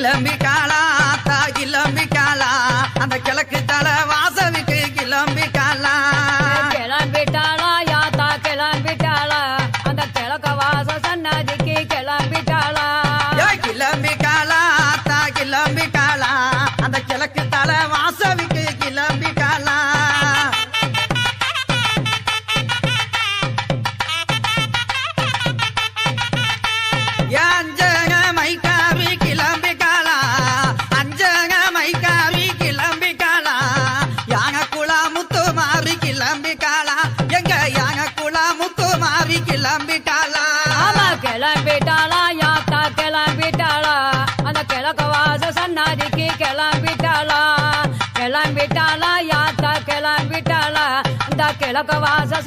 கிளம்பிக்காளா ஆத்தா கிளம்பிக்காளா அந்த கிழக்கு தலை வாசலுக்கு கிளம்பிக்காளா கிளம்பிட்டாளா யாத்தா கிளம்பிட்டாளா அந்த கிழக்க வாச சன்னதிக்கு கிளம்பிட்டாளா கிளம்பிக்காளா ஆத்தா கிளம்பிக்காளா அந்த கிழக்கு தலை வாசலுக்கு கிளம்பிக்காளா அஞ்சக மைக்காவி கிளம்பிக்காளா அஞ்சக மைக்காவி கிளம்பிக்காளா யானக்குளா முத்து மாறி கிளம்பிக்காளா எங்க யானக்குளா முத்து மாறி கிளம்பிக்காளா ஆமா கிளம்பிட்டாளா யாத்தா கிளம்பிட்டாளா அந்த கிழக்க வாச சன்னதிக்கு கிளம்பிட்டாளா கிளம்பிட்டாளா யாத்தா கிளம்பிட்டாளா அந்த கிழக்க வாச